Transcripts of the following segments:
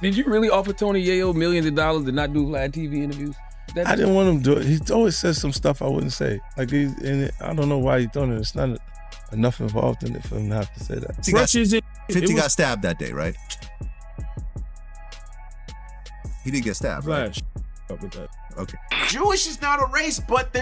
Did you really offer Tony Yayo millions of dollars to not do Vlad TV interviews? I didn't want him to do it. He always says some stuff I wouldn't say. Like I don't know why he's doing it. It's not enough involved in it for him to have to say that. 50 got stabbed that day, right? He did get stabbed, right? With that. Okay. Jewish is not a race, but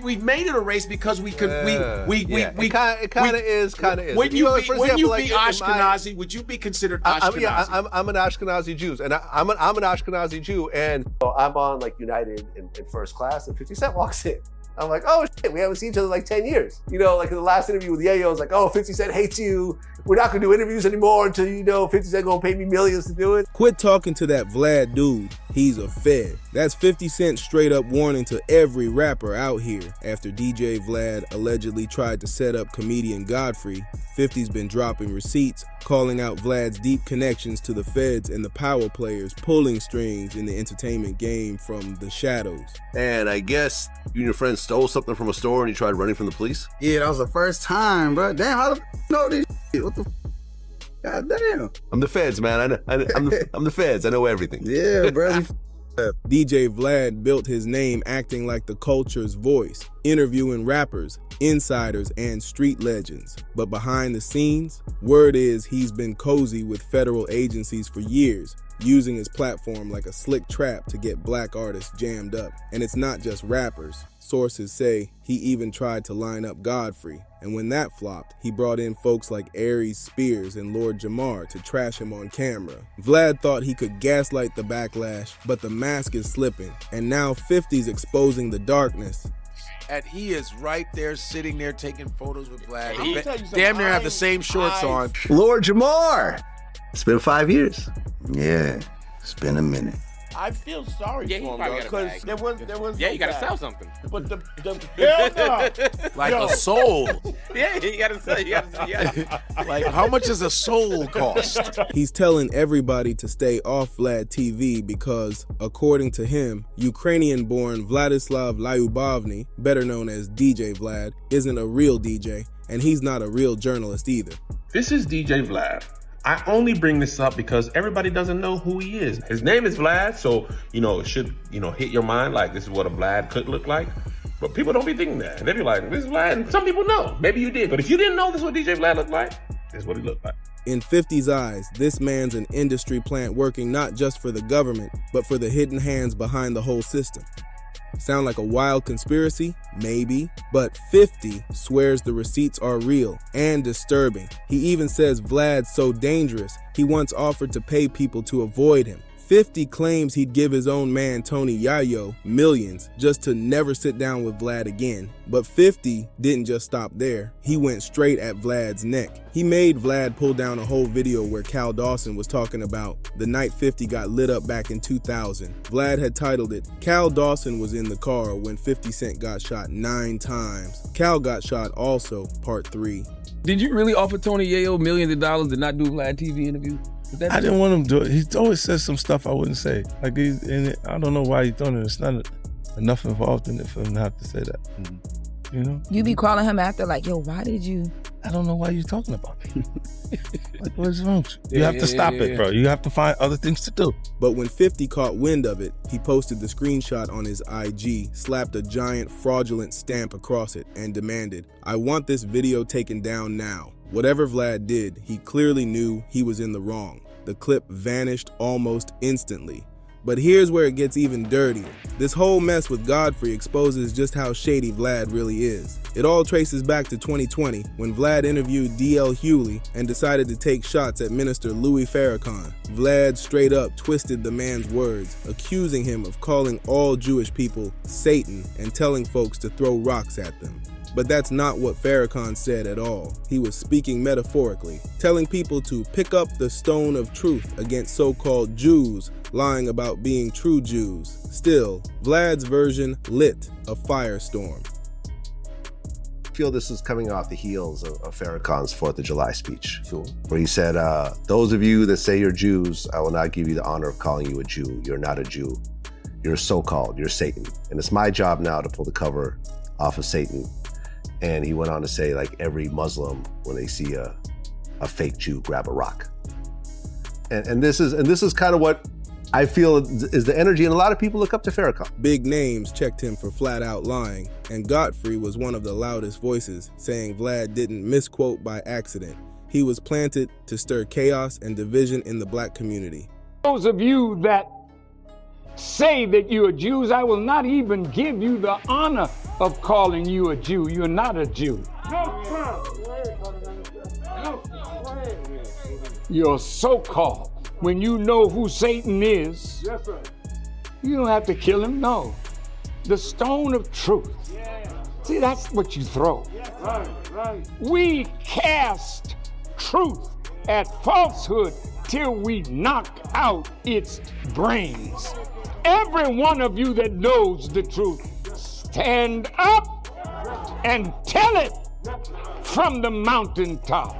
we've made it a race because we could It kind of is. When you be Ashkenazi, would you be considered Ashkenazi? I'm an Ashkenazi Jew, and I'm an Ashkenazi Jew, and so I'm on like United in first class, and 50 Cent walks in. I'm like, oh shit, we haven't seen each other in like 10 years. You know, like in the last interview with Yayo, I was like, oh, 50 Cent hates you. We're not gonna do interviews anymore until 50 Cent gonna pay me millions to do it. Quit talking to that Vlad dude. He's a fed. That's 50 Cent straight up warning to every rapper out here. After DJ Vlad allegedly tried to set up comedian Godfrey, 50's been dropping receipts, calling out Vlad's deep connections to the feds and the power players pulling strings in the entertainment game from the shadows. And I guess you and your friend stole something from a store and you tried running from the police? Yeah, that was the first time, bro. Damn, how the know this shit? What the God damn. I'm the feds, man. I'm the feds. I know everything. Yeah, bro. DJ Vlad built his name acting like the culture's voice, interviewing rappers, insiders, and street legends. But behind the scenes, word is he's been cozy with federal agencies for years, using his platform like a slick trap to get black artists jammed up. And it's not just rappers. Sources say he even tried to line up Godfrey, and when that flopped, he brought in folks like Aries Spears and Lord Jamar to trash him on camera. Vlad thought he could gaslight the backlash, but the mask is slipping, and now 50's exposing the darkness. And he is right there, sitting there, taking photos with Vlad. He damn near have the same shorts on. Lord Jamar! It's been 5 years. Yeah, it's been a minute. I feel sorry for him though, because there was you gotta sell something. But the hell no. Like a soul. Yeah, you gotta sell. Yeah. Like, how much does a soul cost? He's telling everybody to stay off Vlad TV because, according to him, Ukrainian-born Vladislav Lyubovny, better known as DJ Vlad, isn't a real DJ, and he's not a real journalist either. This is DJ Vlad. I only bring this up because everybody doesn't know who he is. His name is Vlad, so, it should, hit your mind like this is what a Vlad could look like. But people don't be thinking that. They be like, this is Vlad, and some people know. Maybe you did, but if you didn't know this is what DJ Vlad looked like, this is what he looked like. In 50's eyes, this man's an industry plant working not just for the government, but for the hidden hands behind the whole system. Sound like a wild conspiracy? Maybe. But 50 swears the receipts are real and disturbing. He even says Vlad's so dangerous, he once offered to pay people to avoid him. 50 claims he'd give his own man Tony Yayo millions just to never sit down with Vlad again. But 50 didn't just stop there. He went straight at Vlad's neck. He made Vlad pull down a whole video where Cal Dawson was talking about the night 50 got lit up back in 2000. Vlad had titled it, Cal Dawson was in the car when 50 Cent got shot 9 times. Cal got shot also, part 3. Did you really offer Tony Yayo millions of dollars to not do Vlad TV interviews? I didn't want him to do it. He always says some stuff I wouldn't say. Like I don't know why he's doing it. It's not enough involved in it for him to have to say that. You be calling him after like, yo, why did you? I don't know why you're talking about me. Like, what's wrong? You have to stop it, bro. You have to find other things to do. But when 50 caught wind of it, he posted the screenshot on his IG, slapped a giant fraudulent stamp across it, and demanded, I want this video taken down now. Whatever Vlad did, he clearly knew he was in the wrong. The clip vanished almost instantly. But here's where it gets even dirtier. This whole mess with Godfrey exposes just how shady Vlad really is. It all traces back to 2020 when Vlad interviewed D.L. Hewley and decided to take shots at Minister Louis Farrakhan. Vlad straight up twisted the man's words, accusing him of calling all Jewish people Satan and telling folks to throw rocks at them. But that's not what Farrakhan said at all. He was speaking metaphorically, telling people to pick up the stone of truth against so-called Jews lying about being true Jews. Still, Vlad's version lit a firestorm. I feel this is coming off the heels of Farrakhan's 4th of July speech, where he said, those of you that say you're Jews, I will not give you the honor of calling you a Jew. You're not a Jew. You're so-called, you're Satan. And it's my job now to pull the cover off of Satan. And he went on to say, like, every Muslim, when they see a fake Jew, grab a rock. And this is kind of what I feel is the energy, and a lot of people look up to Farrakhan. Big names checked him for flat out lying, and Godfrey was one of the loudest voices, saying Vlad didn't misquote by accident. He was planted to stir chaos and division in the black community. Those of you that say that you are Jews, I will not even give you the honor of calling you a Jew. You're not a Jew. You're so-called. When you know who Satan is, yes, sir, you don't have to kill him, no. The stone of truth. Yeah. See, that's what you throw. Yes, right. We cast truth at falsehood till we knock out its brains. Every one of you that knows the truth, stand up and tell it from the mountaintop.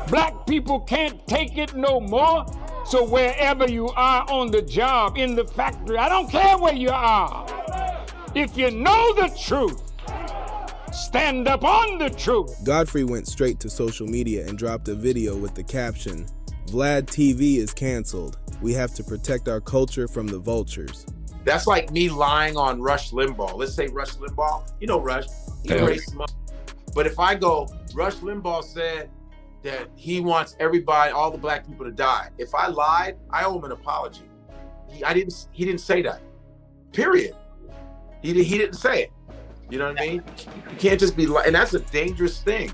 Black people can't take it no more. So wherever you are on the job, in the factory, I don't care where you are. If you know the truth, stand up on the truth. Godfrey went straight to social media and dropped a video with the caption, "Vlad TV is canceled. We have to protect our culture from the vultures." That's like me lying on Rush Limbaugh. Let's say Rush Limbaugh. You know Rush. He racist. But if I go, Rush Limbaugh said that he wants everybody, all the black people to die. If I lied, I owe him an apology. He didn't say that. Period. He didn't say it. You know what I mean? You can't just be lying, and that's a dangerous thing.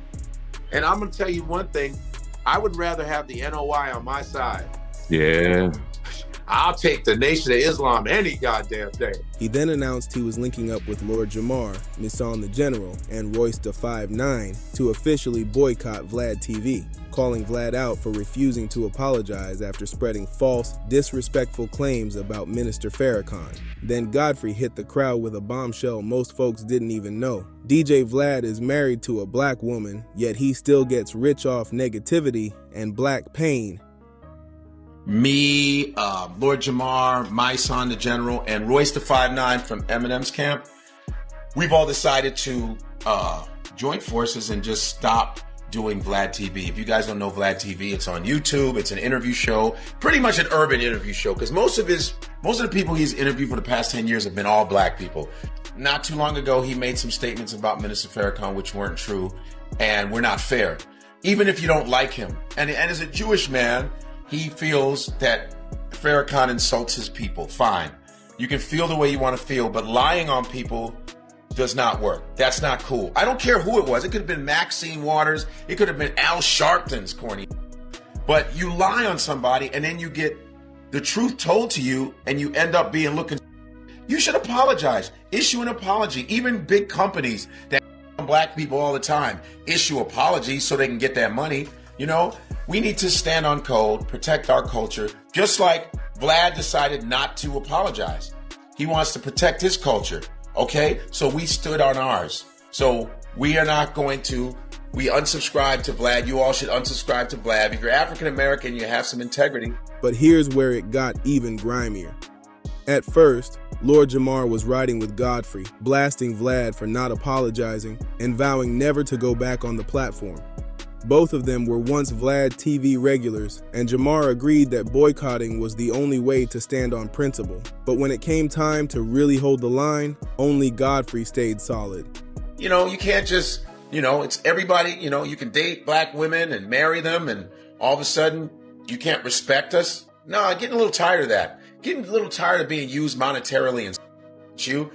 And I'm gonna tell you one thing, I would rather have the NOI on my side. Yeah. I'll take the Nation of Islam any goddamn day. He then announced he was linking up with Lord Jamar, Misan the General, and Royce da 5'9" to officially boycott Vlad TV, calling Vlad out for refusing to apologize after spreading false, disrespectful claims about Minister Farrakhan. Then Godfrey hit the crowd with a bombshell most folks didn't even know. DJ Vlad is married to a black woman, yet he still gets rich off negativity and black pain. Me, Lord Jamar, Misan the General, and Royce da 5'9" from Eminem's camp, we've all decided to join forces and just stop doing Vlad TV. If you guys don't know Vlad TV, it's on YouTube. It's an interview show, pretty much an urban interview show, because most of the people he's interviewed for the past 10 years have been all black people. Not too long ago, he made some statements about Minister Farrakhan which weren't true and were not fair, even if you don't like him. And as a Jewish man, he feels that Farrakhan insults his people. Fine. You can feel the way you want to feel, but lying on people does not work. That's not cool. I don't care who it was. It could have been Maxine Waters. It could have been Al Sharpton's corny. But you lie on somebody and then you get the truth told to you and you end up being looking. You should apologize. Issue an apology. Even big companies that black people all the time issue apologies so they can get that money. You know, we need to stand on code, protect our culture, just like Vlad decided not to apologize. He wants to protect his culture, okay? So we stood on ours. So we are not going to, we unsubscribe to Vlad. You all should unsubscribe to Vlad. If you're African American, you have some integrity. But here's where it got even grimier. At first, Lord Jamar was riding with Godfrey, blasting Vlad for not apologizing and vowing never to go back on the platform. Both of them were once Vlad TV regulars, and Jamar agreed that boycotting was the only way to stand on principle. But when it came time to really hold the line, only Godfrey stayed solid. You know, you can't just, you know, it's everybody, you know, you can date black women and marry them and all of a sudden you can't respect us. No, I'm getting a little tired of that. Getting a little tired of being used monetarily and you.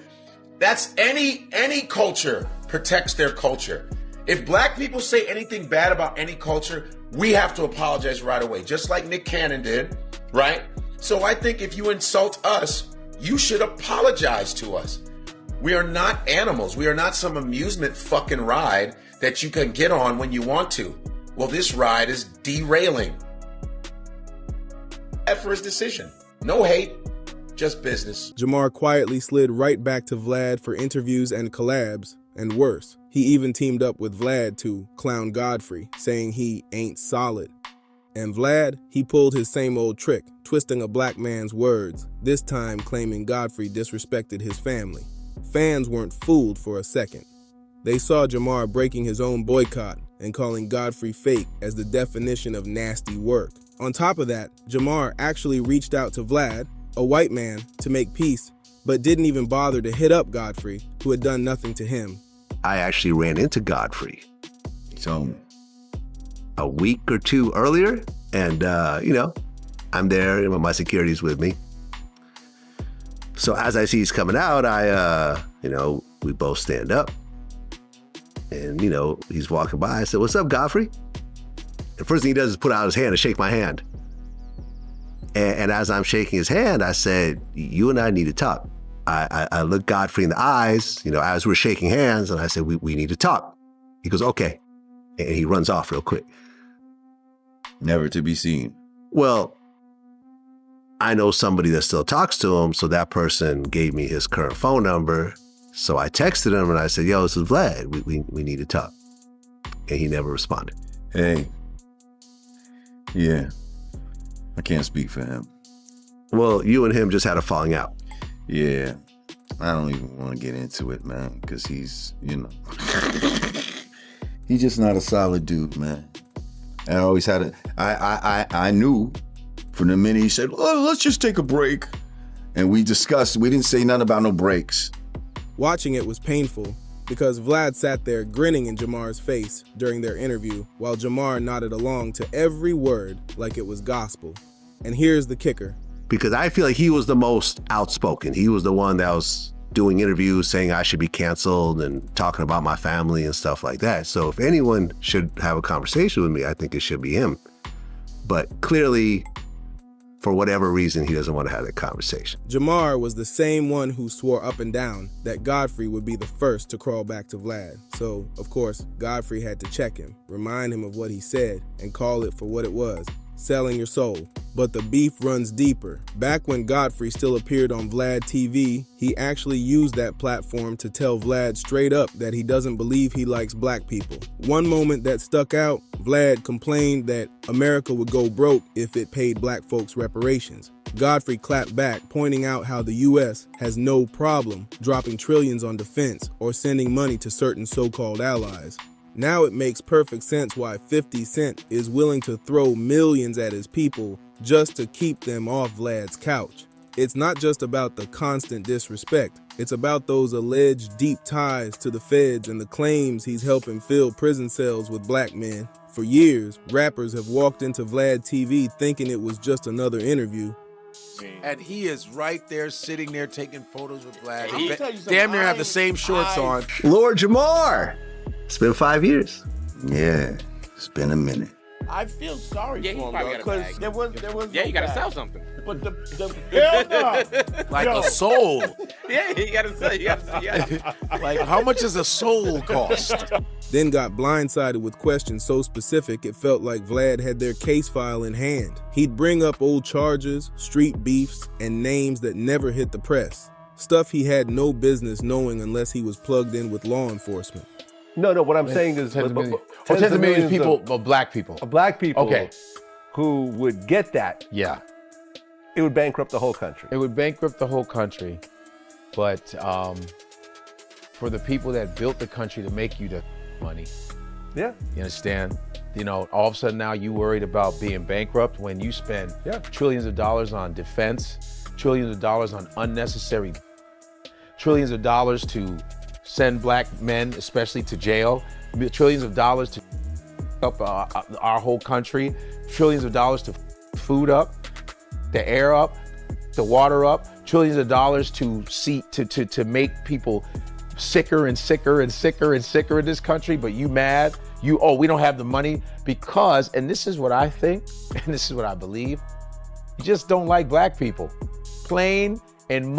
That's any culture protects their culture. If black people say anything bad about any culture, we have to apologize right away, just like Nick Cannon did, right? So I think if you insult us, you should apologize to us. We are not animals. We are not some amusement fucking ride that you can get on when you want to. Well, this ride is derailing. For his decision. No hate, just business. Jamar quietly slid right back to Vlad for interviews and collabs, and worse, he even teamed up with Vlad to clown Godfrey, saying he ain't solid. And Vlad, he pulled his same old trick, twisting a black man's words, this time claiming Godfrey disrespected his family. Fans weren't fooled for a second. They saw Jamar breaking his own boycott and calling Godfrey fake as the definition of nasty work. On top of that, Jamar actually reached out to Vlad, a white man, to make peace, but didn't even bother to hit up Godfrey, who had done nothing to him. I actually ran into Godfrey. So a week or two earlier, and I'm there, and my security's with me. So as I see he's coming out, we both stand up, and he's walking by. I said, "What's up, Godfrey?" The first thing he does is put out his hand and shake my hand. And as I'm shaking his hand, I said, "You and I need to talk." I looked Godfrey in the eyes, as we're shaking hands, and I said, we need to talk. He goes, "Okay." And he runs off real quick. Never to be seen. Well, I know somebody that still talks to him, so that person gave me his current phone number. So I texted him and I said, "Yo, this is Vlad. We need to talk." And he never responded. Hey. Yeah. I can't speak for him. Well, you and him just had a falling out. Yeah. I don't even want to get into it, man, because he's, he's just not a solid dude, man. And I always had I knew from the minute he said, "Oh, let's just take a break." And we discussed, we didn't say nothing about no breaks. Watching it was painful because Vlad sat there grinning in Jamar's face during their interview while Jamar nodded along to every word like it was gospel. And here's the kicker. Because I feel like he was the most outspoken. He was the one that was doing interviews saying I should be canceled and talking about my family and stuff like that. So if anyone should have a conversation with me, I think it should be him. But clearly, for whatever reason, he doesn't want to have that conversation. Jamar was the same one who swore up and down that Godfrey would be the first to crawl back to Vlad. So, of course, Godfrey had to check him, remind him of what he said, and call it for what it was. Selling your soul. But the beef runs deeper. Back when Godfrey still appeared on Vlad TV, he actually used that platform to tell Vlad straight up that he doesn't believe he likes black people. One moment that stuck out, Vlad complained that America would go broke if it paid black folks reparations. Godfrey clapped back, pointing out how the U.S. has no problem dropping trillions on defense or sending money to certain so-called allies. Now it makes perfect sense why 50 Cent is willing to throw millions at his people just to keep them off Vlad's couch. It's not just about the constant disrespect. It's about those alleged deep ties to the feds and the claims he's helping fill prison cells with black men. For years, rappers have walked into Vlad TV thinking it was just another interview. And he is right there, sitting there, taking photos with Vlad. He Damn near have the same shorts on. Lord Jamar! It's been 5 years. Yeah, it's been a minute. I feel sorry for him, probably because there was Yeah, no you gotta bag. sell something. But the hell no. Like Yo. a soul. Yeah, you gotta sell. Yeah. Like, how much does a soul cost? Then got blindsided with questions so specific it felt like Vlad had their case file in hand. He'd bring up old charges, street beefs, and names that never hit the press. Stuff he had no business knowing unless he was plugged in with law enforcement. No, what I'm saying is tens of millions of people, but black people. Black people Okay. who would get that. Yeah. It would bankrupt the whole country. It would bankrupt the whole country. But for the people that built the country to make you the money. Yeah. You understand? All of a sudden now you worried about being bankrupt when you spend trillions of dollars on defense, trillions of dollars on unnecessary, trillions of dollars to send black men, especially to jail, trillions of dollars to up our whole country, trillions of dollars to food up, the air up, the water up, trillions of dollars to make people sicker and sicker and sicker and sicker in this country, but you mad? We don't have the money because, and this is what I think, and this is what I believe, you just don't like black people. Plain and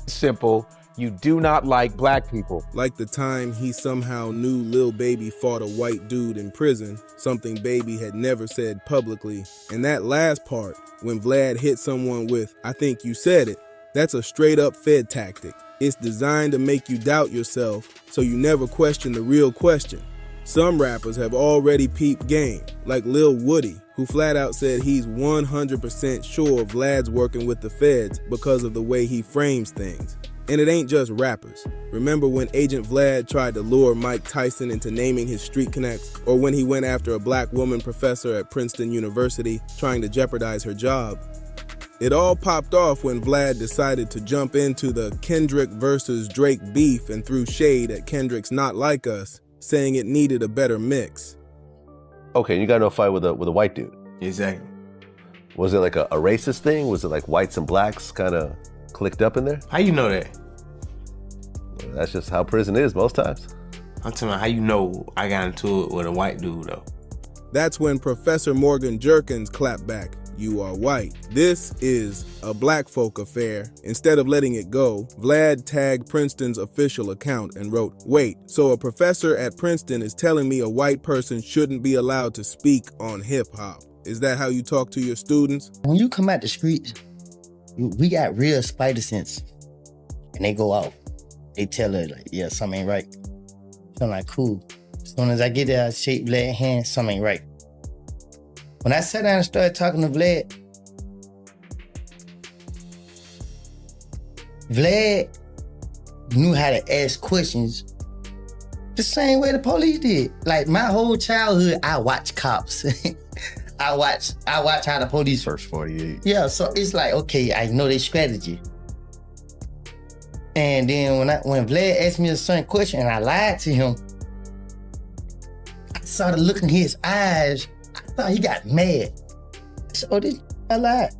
simple. You do not like black people. Like the time he somehow knew Lil Baby fought a white dude in prison, something Baby had never said publicly. And that last part, when Vlad hit someone with, "I think you said it," that's a straight up Fed tactic. It's designed to make you doubt yourself so you never question the real question. Some rappers have already peeped game, like Lil Woody, who flat out said he's 100% sure Vlad's working with the feds because of the way he frames things. And it ain't just rappers. Remember when Agent Vlad tried to lure Mike Tyson into naming his street connects? Or when he went after a black woman professor at Princeton University trying to jeopardize her job? It all popped off when Vlad decided to jump into the Kendrick versus Drake beef and threw shade at Kendrick's Not Like Us, saying it needed a better mix. Okay, you got into a fight with a white dude. Exactly. Was it like a racist thing? Was it like whites and blacks kind of clicked up in there? How you know that? That's just how prison is most times. I'm telling you, how you know I got into it with a white dude though? That's when Professor Morgan Jerkins clapped back, "You are white. This is a black folk affair." Instead of letting it go, Vlad tagged Princeton's official account and wrote, "Wait, so a professor at Princeton is telling me a white person shouldn't be allowed to speak on hip hop? Is that how you talk to your students?" When you come out the streets, we got real spider sense. And they go out. They tell her, like, yeah, something ain't right. So I'm like, cool. As soon as I get there, I shake Vlad's hand, something ain't right. When I sat down and started talking to Vlad, Vlad knew how to ask questions the same way the police did. Like my whole childhood, I watched cops. I watch how the police. First 48. Yeah, so it's like, okay, I know their strategy. And then when Vlad asked me a certain question and I lied to him, I saw the look in his eyes. I thought he got mad. I said, oh, I lied.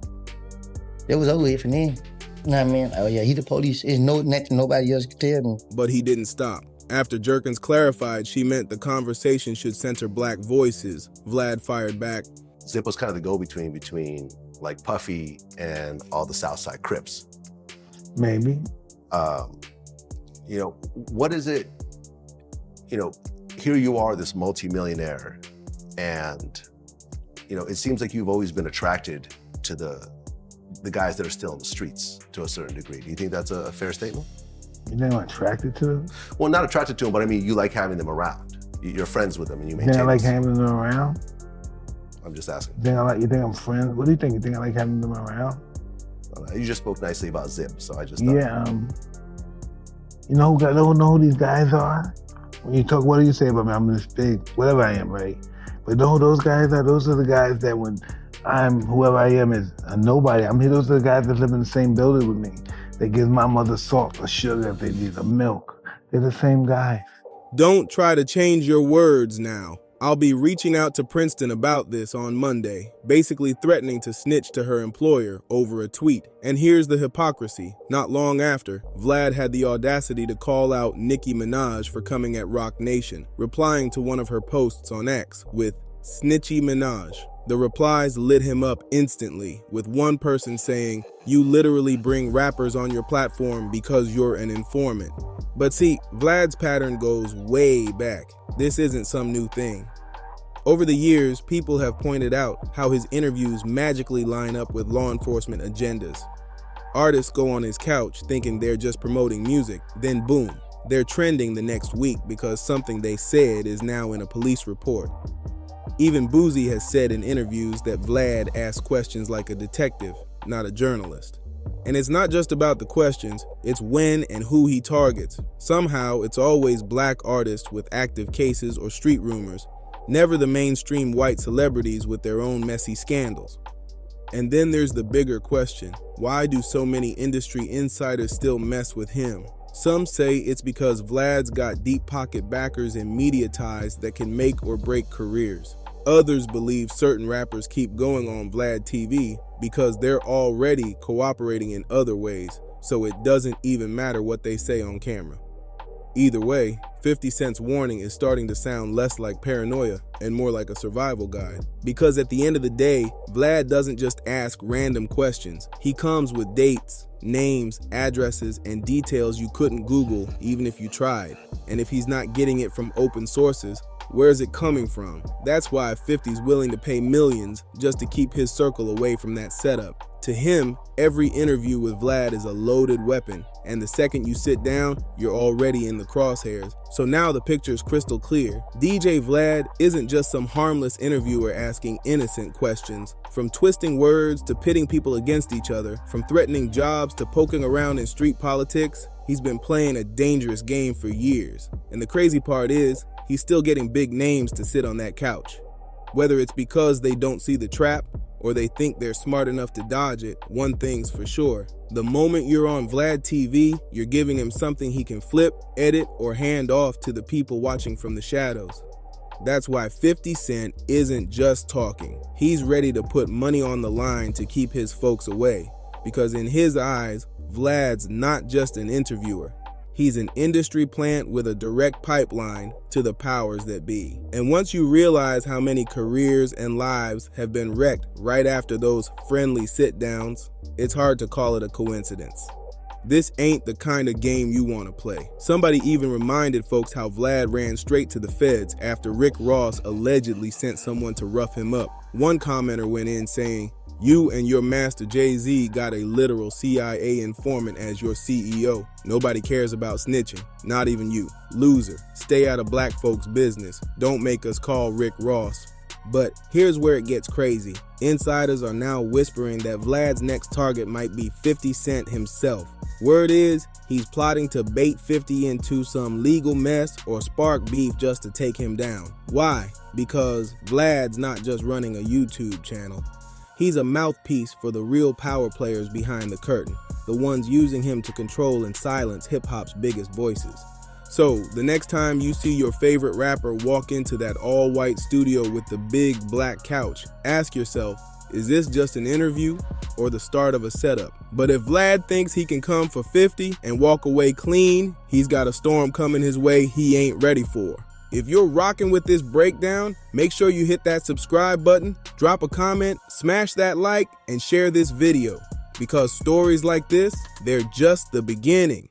It was over with for them. You know what I mean? Oh yeah, he the police. There's nothing nobody else could tell me. But he didn't stop. After Jerkins clarified she meant the conversation should center black voices, Vlad fired back. Zip was kind of the go-between between like Puffy and all the Southside Crips. Maybe. You know, what is it, you know, here you are, this multimillionaire, and, you know, it seems like you've always been attracted to the guys that are still in the streets to a certain degree. Do you think that's a fair statement? You think I'm attracted to them? Well, not attracted to them, but I mean, you like having them around. You're friends with them and you You maintain think I like this. having them around? I'm just asking. You think I'm friends? What do you think? You think I like having them around? You just spoke nicely about Zip, so I just thought. Yeah, you know who these guys are? When you talk, what do you say about me? I'm this big, whatever I am, right? But know who those guys are? Those are the guys that when I'm, whoever I am is a nobody, I'm here, those are the guys that live in the same building with me. That gives my mother salt or sugar if they need, or milk. They're the same guys. Don't try to change your words now. I'll be reaching out to Princeton about this on Monday, basically threatening to snitch to her employer over a tweet. And here's the hypocrisy. Not long after, Vlad had the audacity to call out Nicki Minaj for coming at Rock Nation, replying to one of her posts on X with "Snitchy Minaj." The replies lit him up instantly, with one person saying, "You literally bring rappers on your platform because you're an informant." But see, Vlad's pattern goes way back. This isn't some new thing. Over the years, people have pointed out how his interviews magically line up with law enforcement agendas. Artists go on his couch thinking they're just promoting music, then boom, they're trending the next week because something they said is now in a police report. Even Boozy has said in interviews that Vlad asks questions like a detective, not a journalist. And it's not just about the questions, it's when and who he targets. Somehow, it's always black artists with active cases or street rumors, never the mainstream white celebrities with their own messy scandals. And then there's the bigger question, why do so many industry insiders still mess with him? Some say it's because Vlad's got deep pocket backers and media ties that can make or break careers. Others believe certain rappers keep going on Vlad TV because they're already cooperating in other ways, so it doesn't even matter what they say on camera. Either way, 50 Cent's warning is starting to sound less like paranoia and more like a survival guide. Because at the end of the day, Vlad doesn't just ask random questions. He comes with dates, names, addresses, and details you couldn't Google even if you tried. And if he's not getting it from open sources, where's it coming from? That's why 50's willing to pay millions just to keep his circle away from that setup. To him, every interview with Vlad is a loaded weapon, and the second you sit down, you're already in the crosshairs. So now the picture's crystal clear. DJ Vlad isn't just some harmless interviewer asking innocent questions. From twisting words to pitting people against each other, from threatening jobs to poking around in street politics, he's been playing a dangerous game for years. And the crazy part is, he's still getting big names to sit on that couch. Whether it's because they don't see the trap or they think they're smart enough to dodge it, one thing's for sure. The moment you're on Vlad TV, you're giving him something he can flip, edit, or hand off to the people watching from the shadows. That's why 50 Cent isn't just talking. He's ready to put money on the line to keep his folks away. Because in his eyes, Vlad's not just an interviewer. He's an industry plant with a direct pipeline to the powers that be. And once you realize how many careers and lives have been wrecked right after those friendly sit-downs, it's hard to call it a coincidence. This ain't the kind of game you want to play. Somebody even reminded folks how Vlad ran straight to the feds after Rick Ross allegedly sent someone to rough him up. One commenter went in saying, "You and your master Jay-Z got a literal CIA informant as your CEO. Nobody cares about snitching, not even you. Loser, stay out of black folks' business. Don't make us call Rick Ross." But here's where it gets crazy. Insiders are now whispering that Vlad's next target might be 50 Cent himself. Word is, he's plotting to bait 50 into some legal mess or spark beef just to take him down. Why? Because Vlad's not just running a YouTube channel. He's a mouthpiece for the real power players behind the curtain, the ones using him to control and silence hip-hop's biggest voices. So, the next time you see your favorite rapper walk into that all-white studio with the big black couch, ask yourself, is this just an interview or the start of a setup? But if Vlad thinks he can come for 50 and walk away clean, he's got a storm coming his way he ain't ready for. If you're rocking with this breakdown, make sure you hit that subscribe button, drop a comment, smash that like, and share this video. Because stories like this, they're just the beginning.